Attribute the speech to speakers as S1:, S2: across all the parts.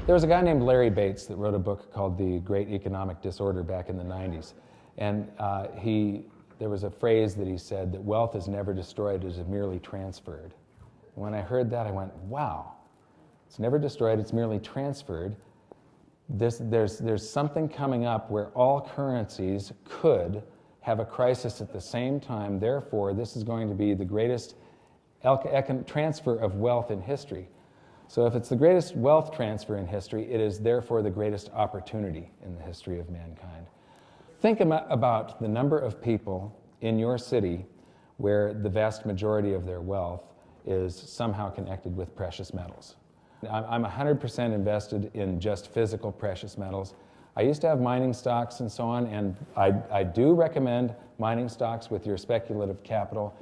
S1: There was a guy named Larry Bates that wrote a book called The Great Economic Disorder back in the 90s. And there was a phrase that he said that wealth is never destroyed, it is merely transferred. And when I heard that, I went, wow, it's never destroyed, it's merely transferred. There's something coming up where all currencies could have a crisis at the same time. Therefore, this is going to be the greatest transfer of wealth in history. So if it's the greatest wealth transfer in history, it is therefore the greatest opportunity in the history of mankind. Think about the number of people in your city where the vast majority of their wealth is somehow connected with precious metals. I'm 100% invested in just physical precious metals. I used to have mining stocks and so on, and I do recommend mining stocks with your speculative capital,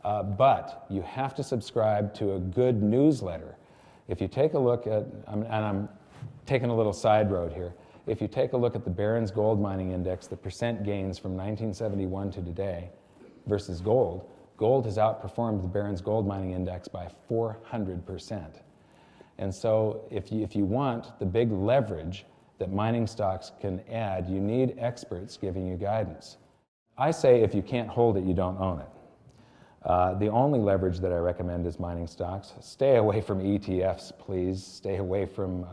S1: but you have to subscribe to a good newsletter. If you take a look at, and I'm taking a little side road here, if you take a look at the Barron's Gold Mining Index, the percent gains from 1971 to today versus gold, gold has outperformed the Barron's Gold Mining Index by 400%. And so if you want the big leverage that mining stocks can add, you need experts giving you guidance. I say if you can't hold it, you don't own it. The only leverage that I recommend is mining stocks. Stay away from ETFs, please. Stay away from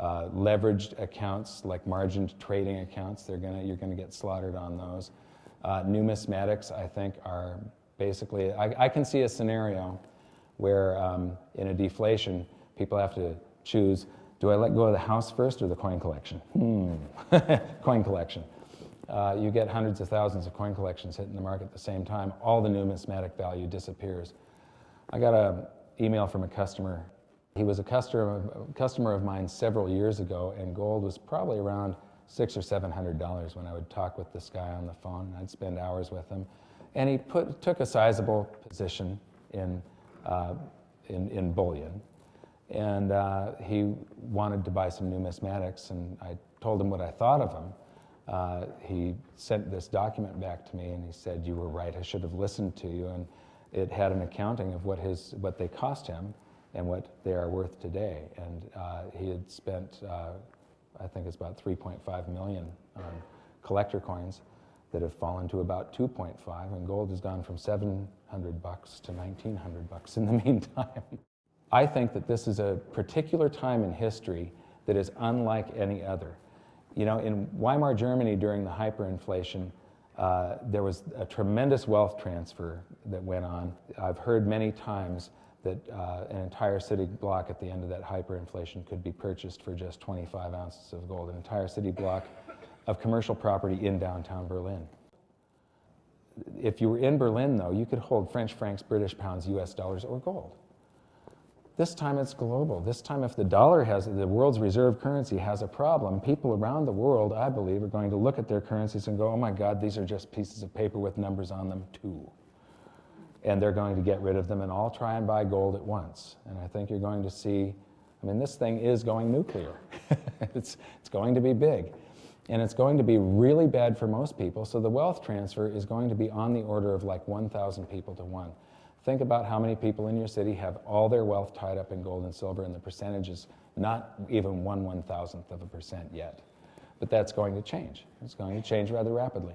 S1: leveraged accounts like margined trading accounts. You're going to get slaughtered on those. Numismatics, I think, are basically, I can see a scenario where in a deflation, people have to choose, do I let go of the house first or the coin collection? Coin collection. You get hundreds of thousands of coin collections hitting the market at the same time. All the numismatic value disappears. I got an email from a customer. He was a customer of mine several years ago, and gold was probably around $600 or $700 when I would talk with this guy on the phone. I'd spend hours with him. And he took a sizable position in bullion. And he wanted to buy some numismatics, and I told him what I thought of him. He sent this document back to me, and he said, "You were right, I should have listened to you." And it had an accounting of what they cost him and what they are worth today. And he had spent, I think it's about $3.5 million on collector coins that have fallen to about 2.5, and gold has gone from $700 to $1,900 in the meantime. I think that this is a particular time in history that is unlike any other. You know, in Weimar Germany during the hyperinflation, there was a tremendous wealth transfer that went on. I've heard many times that an entire city block at the end of that hyperinflation could be purchased for just 25 ounces of gold, an entire city block of commercial property in downtown Berlin. If you were in Berlin, though, you could hold French francs, British pounds, US dollars, or gold. This time it's global. This time if the dollar the world's reserve currency has a problem, people around the world, I believe, are going to look at their currencies and go, oh my God, these are just pieces of paper with numbers on them too. And they're going to get rid of them and all try and buy gold at once. And I think you're going to see, I mean, this thing is going nuclear. It's going to be big. And it's going to be really bad for most people, so the wealth transfer is going to be on the order of like 1,000 people to one. Think about how many people in your city have all their wealth tied up in gold and silver, and the percentage is not even 1/1000th of a percent yet. But that's going to change. It's going to change rather rapidly.